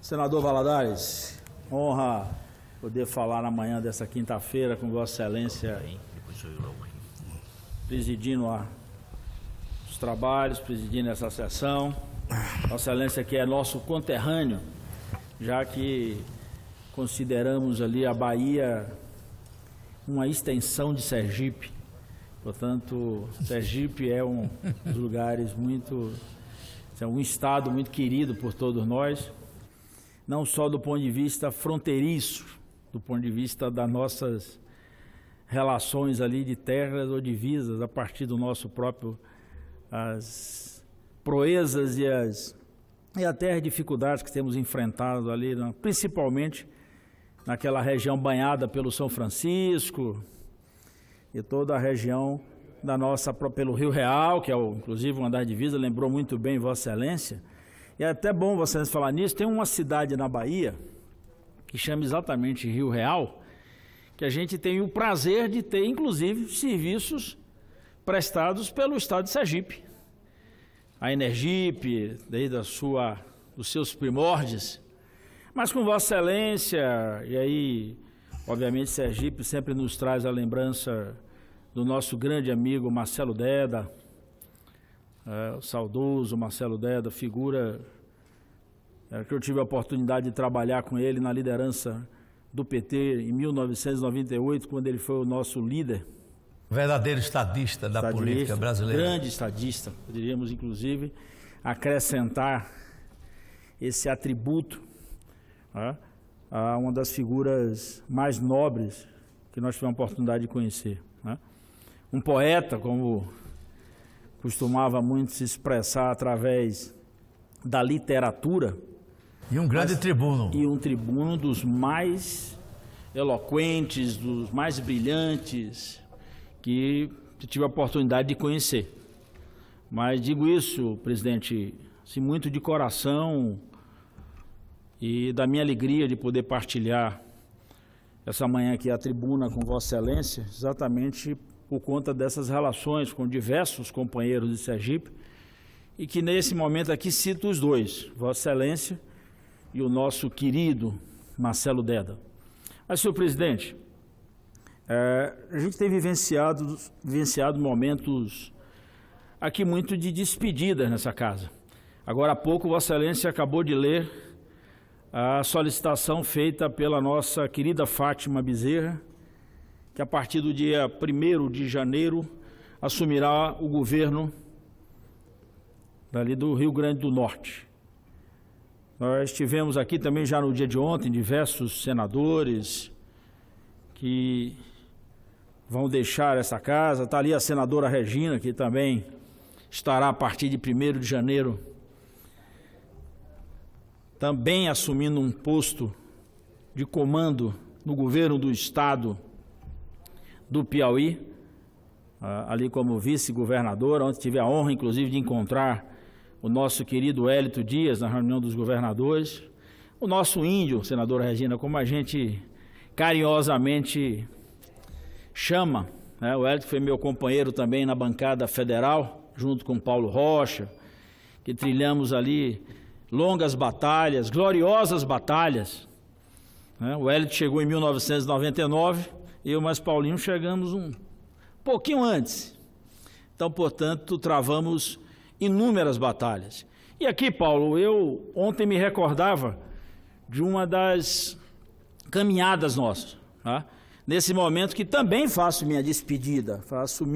Senador Valadares, honra poder falar na manhã dessa quinta-feira com Vossa Excelência, presidindo os trabalhos, presidindo essa sessão. Vossa Excelência que é nosso conterrâneo, já que consideramos ali a Bahia uma extensão de Sergipe. Portanto, Sergipe é um dos lugares é um estado muito querido por todos nós, não só do ponto de vista fronteiriço, do ponto de vista das nossas relações ali de terras ou divisas, a partir do nosso próprio, as proezas e até as dificuldades que temos enfrentado ali, principalmente naquela região banhada pelo São Francisco e toda a região da nossa, pelo Rio Real, que é inclusive uma das divisas, lembrou muito bem Vossa Excelência. E é até bom Vossa Excelência falar nisso. Tem uma cidade na Bahia que chama exatamente Rio Real, que a gente tem o prazer de ter, inclusive, serviços prestados pelo Estado de Sergipe. A Energipe, desde dos seus primórdios, mas com Vossa Excelência, e aí, obviamente, Sergipe sempre nos traz a lembrança do nosso grande amigo Marcelo Deda, o saudoso Marcelo Deda, figura que eu tive a oportunidade de trabalhar com ele na liderança do PT em 1998, quando ele foi o nosso líder. Verdadeiro estadista da política brasileira. Grande estadista, poderíamos inclusive acrescentar esse atributo a uma das figuras mais nobres que nós tivemos a oportunidade de conhecer. Um poeta, como costumava muito se expressar através da literatura. E um grande tribuno. E um tribuno dos mais eloquentes, dos mais brilhantes, que tive a oportunidade de conhecer. Mas digo isso, presidente, assim, muito de coração e da minha alegria de poder partilhar essa manhã aqui a tribuna com Vossa Excelência, exatamente por conta dessas relações com diversos companheiros de Sergipe, e que nesse momento aqui cito os dois, Vossa Excelência e o nosso querido Marcelo Deda. Mas, senhor presidente, a gente tem vivenciado momentos aqui muito de despedida nessa casa. Agora há pouco, Vossa Excelência acabou de ler a solicitação feita pela nossa querida Fátima Bezerra, que a partir do dia 1º de janeiro assumirá o governo dali do Rio Grande do Norte. Nós tivemos aqui também já no dia de ontem diversos senadores que vão deixar essa casa. Está ali a senadora Regina, que também estará a partir de 1º de janeiro também assumindo um posto de comando no governo do estado do Piauí, ali como vice-governadora, onde tive a honra, inclusive, de encontrar o nosso querido Hélito Dias na reunião dos governadores, o nosso índio, senadora Regina, como a gente carinhosamente chama, né? O Hélito foi meu companheiro também na bancada federal, junto com Paulo Rocha, que trilhamos ali longas batalhas, gloriosas batalhas, né? O Hélito chegou em 1999, eu mais Paulinho chegamos um pouquinho antes. Então, portanto, travamos inúmeras batalhas. E aqui, Paulo, eu ontem me recordava de uma das caminhadas nossas, tá? Nesse momento que também faço minha despedida, faço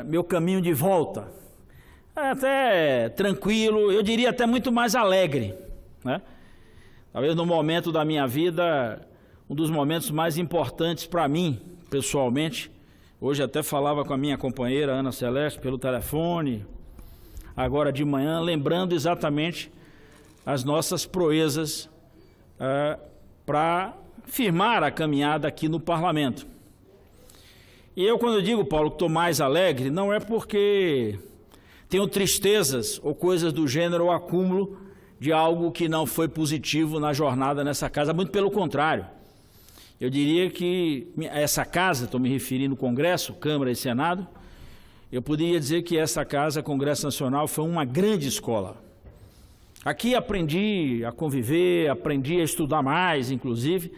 meu caminho de volta. Até tranquilo, eu diria até muito mais alegre, né? Talvez no momento da minha vida, um dos momentos mais importantes para mim, pessoalmente. Hoje até falava com a minha companheira Ana Celeste pelo telefone, agora de manhã, lembrando exatamente as nossas proezas para firmar a caminhada aqui no Parlamento. E eu, quando eu digo, Paulo, que estou mais alegre, não é porque tenho tristezas ou coisas do gênero ou acúmulo de algo que não foi positivo na jornada nessa casa, muito pelo contrário. Eu diria que essa casa, estou me referindo ao Congresso, Câmara e Senado, eu poderia dizer que essa casa, Congresso Nacional, foi uma grande escola. Aqui aprendi a conviver, aprendi a estudar mais, inclusive,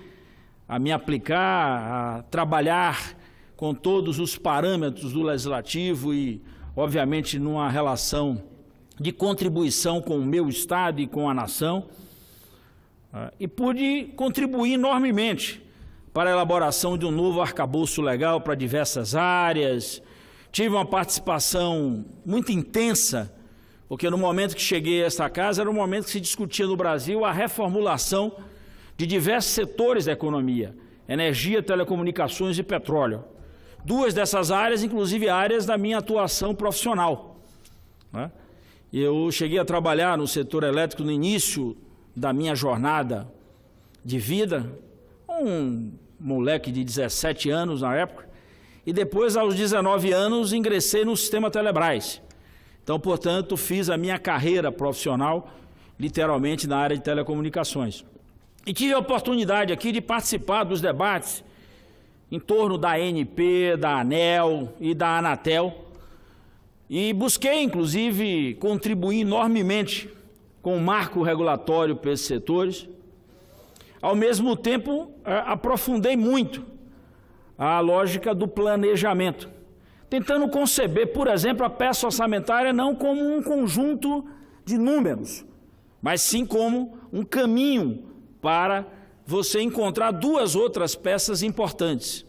a me aplicar, a trabalhar com todos os parâmetros do Legislativo e, obviamente, numa relação de contribuição com o meu Estado e com a nação. E pude contribuir enormemente para a elaboração de um novo arcabouço legal para diversas áreas. Tive uma participação muito intensa, porque no momento que cheguei a esta casa, era o momento que se discutia no Brasil a reformulação de diversos setores da economia: energia, telecomunicações e petróleo. Duas dessas áreas, inclusive áreas da minha atuação profissional, né? Eu cheguei a trabalhar no setor elétrico no início da minha jornada de vida, um moleque de 17 anos na época, e depois, aos 19 anos, ingressei no sistema Telebrás. Então, portanto, fiz a minha carreira profissional, literalmente, na área de telecomunicações. E tive a oportunidade aqui de participar dos debates em torno da ANP, da ANEEL e da Anatel, e busquei, inclusive, contribuir enormemente com o marco regulatório para esses setores. Ao mesmo tempo, aprofundei muito a lógica do planejamento, tentando conceber, por exemplo, a peça orçamentária não como um conjunto de números, mas sim como um caminho para você encontrar duas outras peças importantes.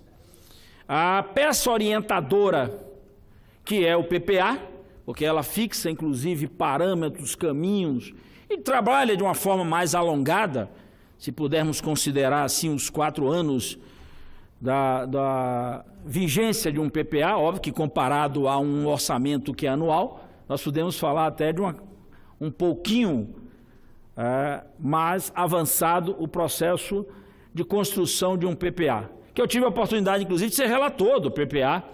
A peça orientadora, que é o PPA, porque ela fixa, inclusive, parâmetros, caminhos, e trabalha de uma forma mais alongada, se pudermos considerar assim os 4 anos da vigência de um PPA, óbvio que comparado a um orçamento que é anual, nós podemos falar até de um pouquinho mais avançado o processo de construção de um PPA, que eu tive a oportunidade, inclusive, de ser relator do PPA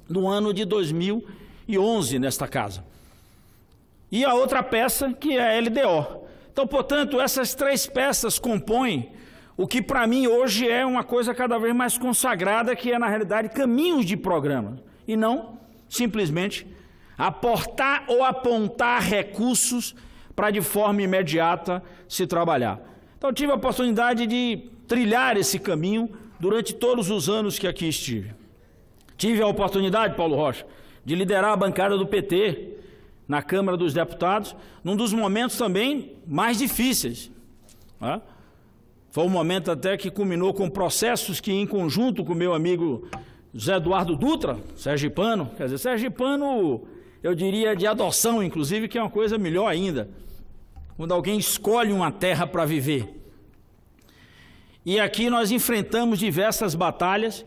no ano de 2011 nesta casa. E a outra peça, que é a LDO. Então, portanto, essas 3 peças compõem o que para mim hoje é uma coisa cada vez mais consagrada, que é, na realidade, caminhos de programa, e não simplesmente aportar ou apontar recursos para de forma imediata se trabalhar. Então, tive a oportunidade de trilhar esse caminho durante todos os anos que aqui estive. Tive a oportunidade, Paulo Rocha, de liderar a bancada do PT na Câmara dos Deputados, num dos momentos também mais difíceis, né? Foi um momento até que culminou com processos que, em conjunto com meu amigo José Eduardo Dutra, sergipano, quer dizer, sergipano, eu diria de adoção, inclusive, que é uma coisa melhor ainda, quando alguém escolhe uma terra para viver. E aqui nós enfrentamos diversas batalhas,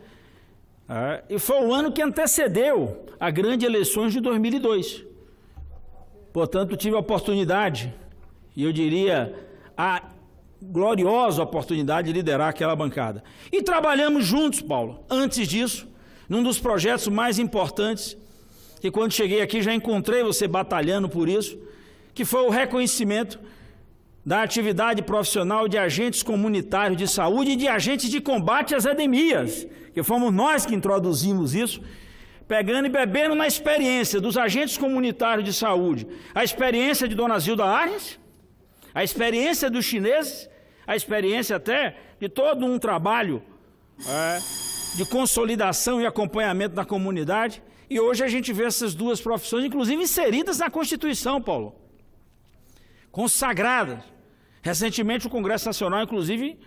e foi o ano que antecedeu a grande eleições de 2002. Portanto, tive a oportunidade, e eu diria a gloriosa oportunidade de liderar aquela bancada. E trabalhamos juntos, Paulo, antes disso, num dos projetos mais importantes, que quando cheguei aqui já encontrei você batalhando por isso, que foi o reconhecimento da atividade profissional de agentes comunitários de saúde e de agentes de combate às endemias, que fomos nós que introduzimos isso, pegando e bebendo na experiência dos agentes comunitários de saúde, a experiência de Dona Zilda Arnes, a experiência dos chineses, a experiência até de todo um trabalho de consolidação e acompanhamento da comunidade, e hoje a gente vê essas duas profissões, inclusive inseridas na Constituição, Paulo, consagradas. Recentemente o Congresso Nacional, inclusive,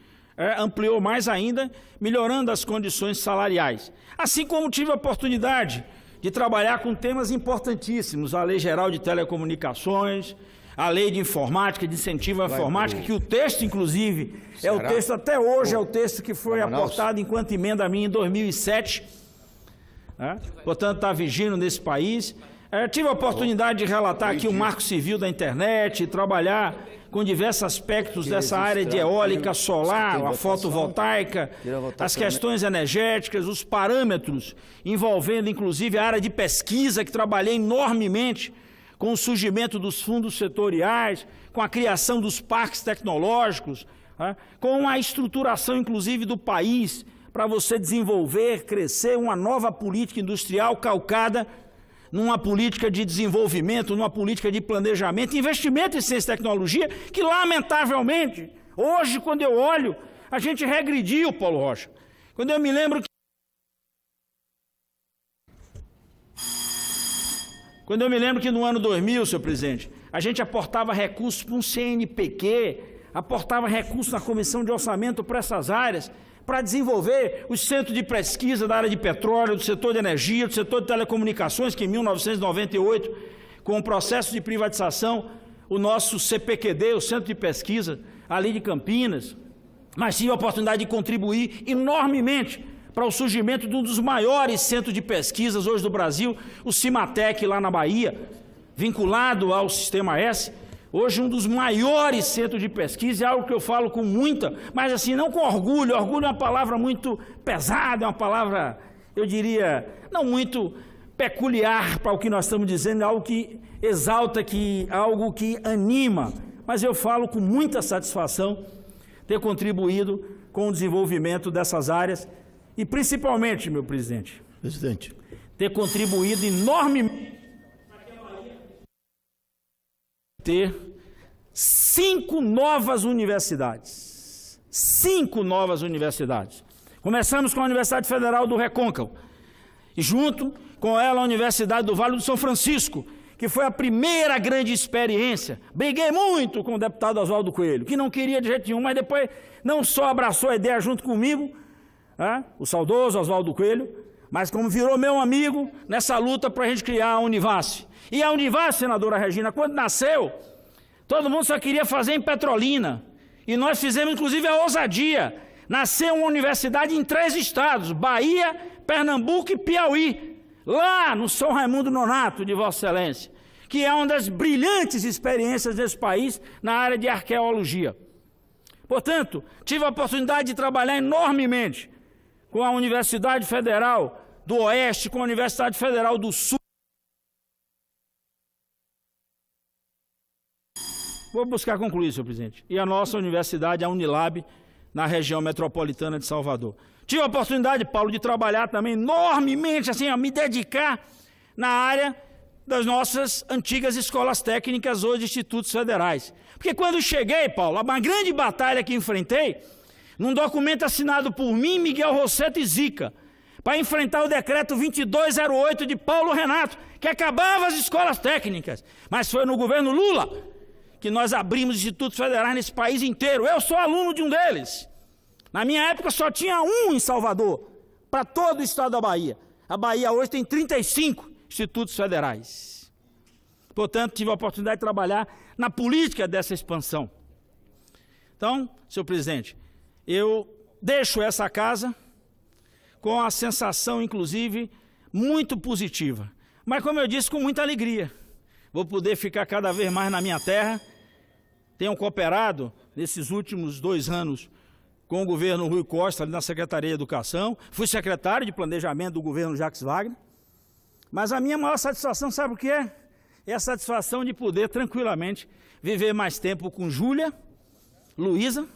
ampliou mais ainda, melhorando as condições salariais. Assim como tive a oportunidade de trabalhar com temas importantíssimos, a Lei Geral de Telecomunicações, a Lei de Informática, de Incentivo à Informática, que o texto, inclusive, é o texto, até hoje, é o texto que foi aportado enquanto emenda minha em 2007. Portanto, está vigindo nesse país. Tive a oportunidade de relatar aqui o Marco Civil da Internet, trabalhar com diversos aspectos dessa área de eólica, solar, a fotovoltaica, as questões energéticas, os parâmetros envolvendo, inclusive, a área de pesquisa, que trabalhei enormemente com o surgimento dos fundos setoriais, com a criação dos parques tecnológicos, com a estruturação, inclusive, do país, para você desenvolver, crescer uma nova política industrial calcada numa política de desenvolvimento, numa política de planejamento, investimento em ciência e tecnologia, que lamentavelmente, hoje, quando eu olho, a gente regrediu, Paulo Rocha. Quando eu me lembro que no ano 2000, senhor presidente, a gente aportava recursos para um CNPq, aportava recursos na Comissão de Orçamento para essas áreas, para desenvolver os centros de pesquisa da área de petróleo, do setor de energia, do setor de telecomunicações, que em 1998, com o processo de privatização, o nosso CPQD, o Centro de Pesquisa, ali de Campinas, mas tive a oportunidade de contribuir enormemente para o surgimento de um dos maiores centros de pesquisas hoje do Brasil, o Cimatec, lá na Bahia, vinculado ao Sistema S. Hoje, um dos maiores centros de pesquisa, é algo que eu falo com muita, mas assim, não com orgulho. Orgulho é uma palavra muito pesada, é uma palavra, eu diria, não muito peculiar para o que nós estamos dizendo, é algo que exalta, algo que anima. Mas eu falo com muita satisfação ter contribuído com o desenvolvimento dessas áreas e, principalmente, meu presidente, ter contribuído enormemente ter 5 novas universidades. 5 novas universidades. Começamos com a Universidade Federal do Recôncavo, e junto com ela a Universidade do Vale do São Francisco, que foi a primeira grande experiência. Briguei muito com o deputado Oswaldo Coelho, que não queria de jeito nenhum, mas depois não só abraçou a ideia junto comigo, o saudoso Oswaldo Coelho, mas como virou meu amigo nessa luta para a gente criar a Univasf. E a Univasf, senadora Regina, quando nasceu, todo mundo só queria fazer em Petrolina. E nós fizemos, inclusive, a ousadia. Nasceu uma universidade em 3 estados, Bahia, Pernambuco e Piauí, lá no São Raimundo Nonato, de Vossa Excelência, que é uma das brilhantes experiências desse país na área de arqueologia. Portanto, tive a oportunidade de trabalhar enormemente com a Universidade Federal do Oeste, com a Universidade Federal do Sul. Vou buscar concluir, senhor presidente. E a nossa universidade, a Unilab, na região metropolitana de Salvador. Tive a oportunidade, Paulo, de trabalhar também enormemente, assim, a me dedicar na área das nossas antigas escolas técnicas, hoje institutos federais. Porque quando cheguei, Paulo, uma grande batalha que enfrentei, num documento assinado por mim, Miguel Rosseto e Zica, para enfrentar o decreto 2208 de Paulo Renato, que acabava as escolas técnicas. Mas foi no governo Lula que nós abrimos institutos federais nesse país inteiro. Eu sou aluno de um deles. Na minha época só tinha um em Salvador, para todo o estado da Bahia. A Bahia hoje tem 35 institutos federais. Portanto, tive a oportunidade de trabalhar na política dessa expansão. Então, senhor presidente, eu deixo essa casa com a sensação, inclusive, muito positiva. Mas, como eu disse, com muita alegria. Vou poder ficar cada vez mais na minha terra. Tenho cooperado nesses últimos 2 anos com o governo Rui Costa, ali na Secretaria de Educação. Fui secretário de Planejamento do governo Jacques Wagner. Mas a minha maior satisfação, sabe o que é? É a satisfação de poder tranquilamente viver mais tempo com Júlia, Luísa,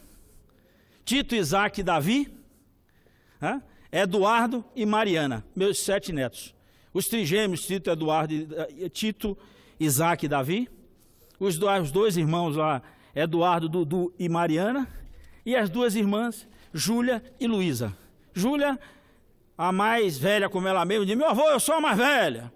Tito, Isaac e Davi, Eduardo e Mariana, meus 7 netos. Os trigêmeos, Tito, Eduardo, Tito, Isaac e Davi. Os 2 irmãos lá, Eduardo, Dudu e Mariana. E as 2 irmãs, Júlia e Luísa. Júlia, a mais velha, como ela mesma, diz: meu avô, eu sou a mais velha.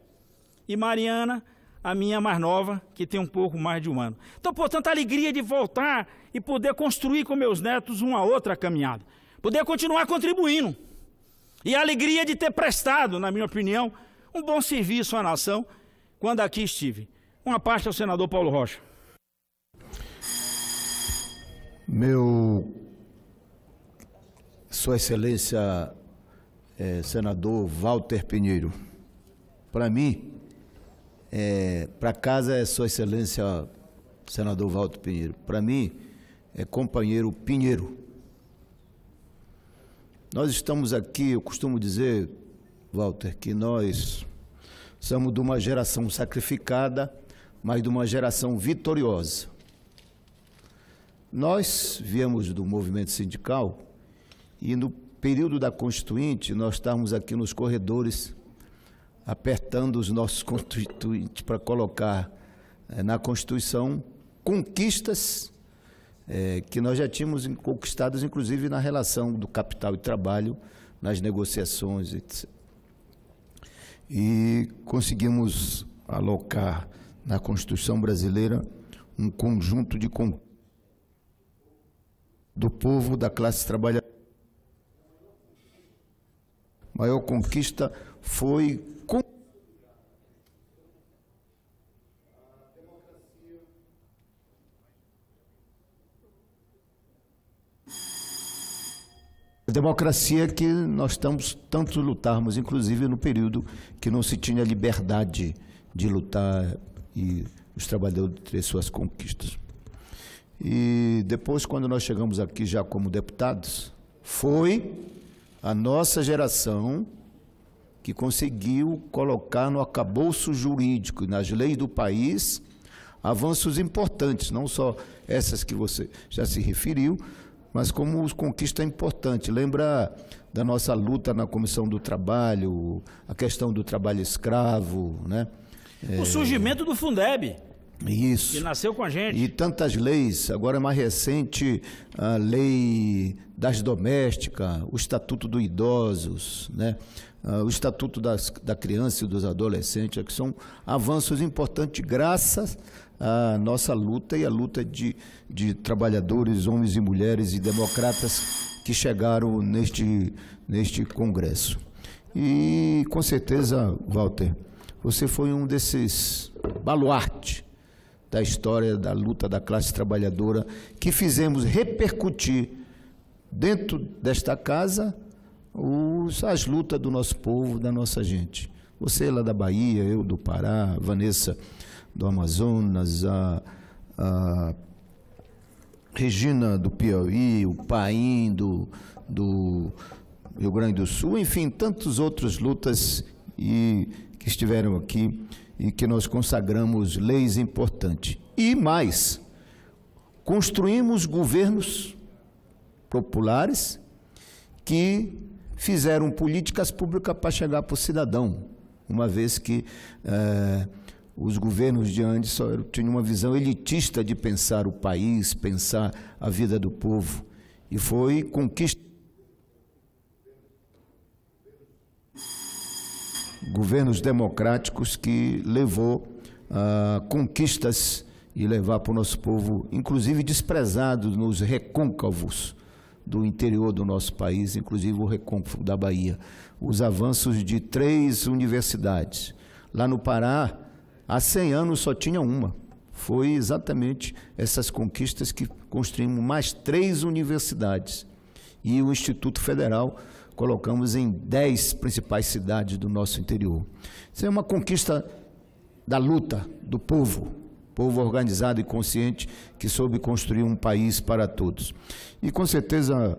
E Mariana, a minha mais nova, que tem um pouco mais de 1 ano. Então, portanto, a alegria de voltar e poder construir com meus netos uma outra caminhada. Poder continuar contribuindo. E a alegria de ter prestado, na minha opinião, um bom serviço à nação quando aqui estive. Uma parte ao senador Paulo Rocha. Sua Excelência, senador Walter Pinheiro, para mim, para casa é Sua Excelência, senador Walter Pinheiro, para mim é companheiro Pinheiro. Nós estamos aqui, eu costumo dizer, Walter, que nós somos de uma geração sacrificada, mas de uma geração vitoriosa. Nós viemos do movimento sindical e no período da Constituinte nós estávamos aqui nos corredores apertando os nossos constituintes para colocar na Constituição conquistas que nós já tínhamos conquistadas, inclusive na relação do capital e trabalho, nas negociações, etc. E conseguimos alocar na Constituição brasileira um conjunto de do povo, da classe trabalhadora. A maior conquista foi a democracia que nós tanto lutarmos, inclusive no período que não se tinha liberdade de lutar e os trabalhadores ter suas conquistas. E depois, quando nós chegamos aqui já como deputados, foi a nossa geração que conseguiu colocar no arcabouço jurídico, nas leis do país, avanços importantes, não só essas que você já se referiu, mas como os conquistas importantes. Lembra da nossa luta na Comissão do Trabalho, a questão do trabalho escravo, né? O surgimento do Fundeb. Isso. Que nasceu com a gente. E tantas leis, agora mais recente, a lei das domésticas, o Estatuto dos Idosos, né? O Estatuto da Criança e dos Adolescentes, que são avanços importantes graças à nossa luta e à luta de trabalhadores, homens e mulheres e democratas que chegaram neste Congresso. E, com certeza, Walter, você foi um desses baluartes da história da luta da classe trabalhadora que fizemos repercutir dentro desta casa as lutas do nosso povo, da nossa gente. Você lá da Bahia, eu do Pará, Vanessa do Amazonas, a Regina do Piauí, o Paim do Rio Grande do Sul, enfim, tantas outras lutas que estiveram aqui e que nós consagramos leis importantes. E mais, construímos governos populares que fizeram políticas públicas para chegar para o cidadão, uma vez que os governos de antes só tinham uma visão elitista de pensar o país, pensar a vida do povo, e foi conquista. Governos democráticos que levou a conquistas e levar para o nosso povo, inclusive desprezado nos recôncavos do interior do nosso país, inclusive o recôncavo da Bahia, os avanços de 3 universidades. Lá no Pará, há 100 anos só tinha uma. Foi exatamente essas conquistas que construímos mais 3 universidades. E o Instituto Federal colocamos em 10 principais cidades do nosso interior. Isso é uma conquista da luta do povo organizado e consciente que soube construir um país para todos. E com certeza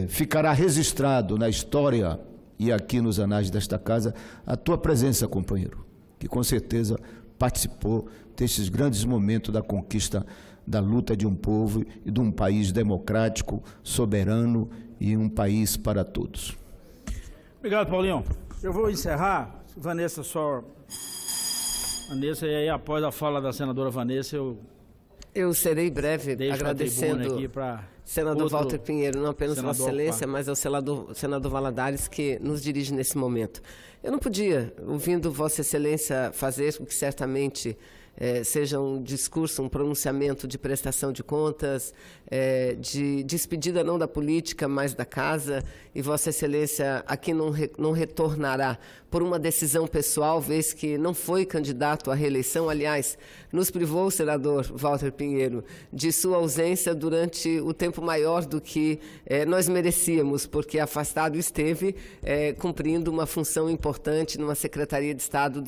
ficará registrado na história e aqui nos anais desta casa a tua presença, companheiro, que com certeza participou destes grandes momentos da conquista da luta de um povo e de um país democrático, soberano e um país para todos. Obrigado, Paulinho. Eu vou encerrar, Vanessa, e aí após a fala da senadora Vanessa, eu serei breve, agradecendo aqui para senador Walter Pinheiro, não apenas Vossa Excelência, mas ao senador Valadares, que nos dirige nesse momento. Eu não podia, ouvindo Vossa Excelência fazer o que certamente seja um discurso, um pronunciamento de prestação de contas, de despedida não da política, mas da casa, e Vossa Excelência aqui não retornará por uma decisão pessoal, vez que não foi candidato à reeleição. Aliás, nos privou o senador Walter Pinheiro de sua ausência durante o tempo maior do que nós merecíamos, porque afastado esteve cumprindo uma função importante numa Secretaria de Estado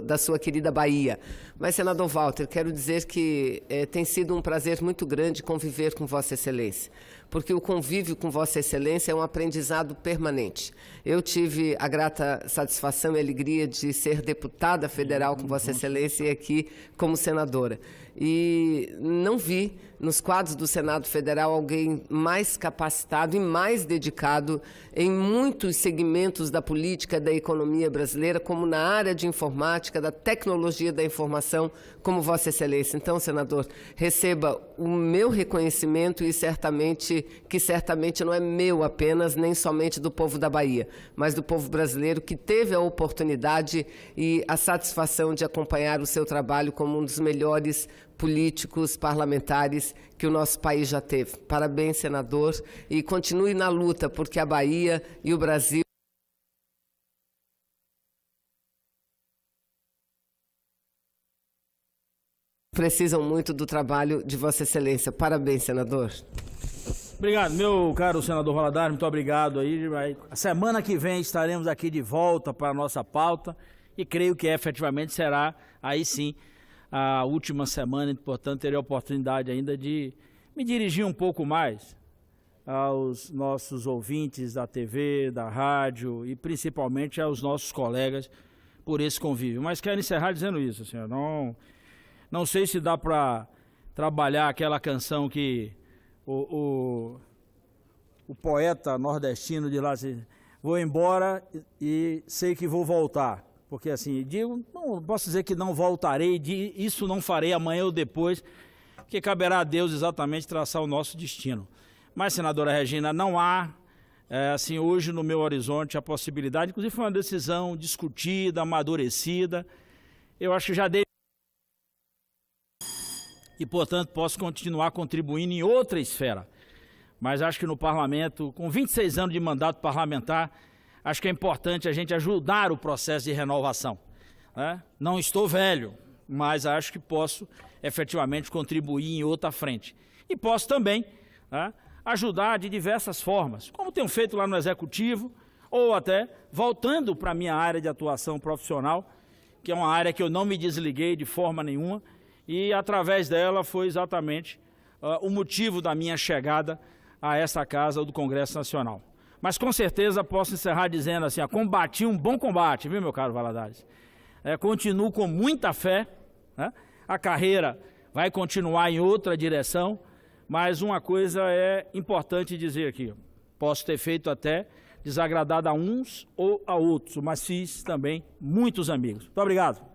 da sua querida Bahia. Mas, senador Walter, quero dizer que tem sido um prazer muito grande conviver com Vossa Excelência, porque o convívio com Vossa Excelência é um aprendizado permanente. Eu tive a grata satisfação e alegria de ser deputada federal com Vossa Excelência e aqui como senadora. e não vi nos quadros do Senado Federal alguém mais capacitado e mais dedicado em muitos segmentos da política, da economia brasileira, como na área de informática, da tecnologia da informação, como Vossa Excelência. Então, senador, receba o meu reconhecimento e certamente não é meu apenas, nem somente do povo da Bahia, mas do povo brasileiro que teve a oportunidade e a satisfação de acompanhar o seu trabalho como um dos melhores políticos parlamentares que o nosso país já teve. Parabéns, senador, e continue na luta, porque a Bahia e o Brasil precisam muito do trabalho de Vossa Excelência. Parabéns, senador. Obrigado, meu caro senador Valadares, muito obrigado aí. A semana que vem estaremos aqui de volta para a nossa pauta e creio que efetivamente será aí sim a última semana, portanto terei a oportunidade ainda de me dirigir um pouco mais aos nossos ouvintes da TV, da rádio e principalmente aos nossos colegas por esse convívio. Mas quero encerrar dizendo isso, senhor. Não sei se dá para trabalhar aquela canção que o poeta nordestino diz lá assim: vou embora e sei que vou voltar. Porque assim, não posso dizer que não voltarei, isso não farei amanhã ou depois, que caberá a Deus exatamente traçar o nosso destino. Mas, senadora Regina, não há, assim, hoje no meu horizonte a possibilidade, inclusive foi uma decisão discutida, amadurecida, eu acho que já dei e, portanto, posso continuar contribuindo em outra esfera. Mas acho que no parlamento, com 26 anos de mandato parlamentar, acho que é importante a gente ajudar o processo de renovação, né? Não estou velho, mas acho que posso efetivamente contribuir em outra frente. E posso também, né, ajudar de diversas formas, como tenho feito lá no Executivo, ou até voltando para a minha área de atuação profissional, que é uma área que eu não me desliguei de forma nenhuma, e através dela foi exatamente o motivo da minha chegada a essa casa do Congresso Nacional. Mas com certeza posso encerrar dizendo assim: combati um bom combate, viu, meu caro Valadares? Continuo com muita fé, né? A carreira vai continuar em outra direção, mas uma coisa é importante dizer aqui: posso ter feito até desagradado a uns ou a outros, mas fiz também muitos amigos. Muito obrigado.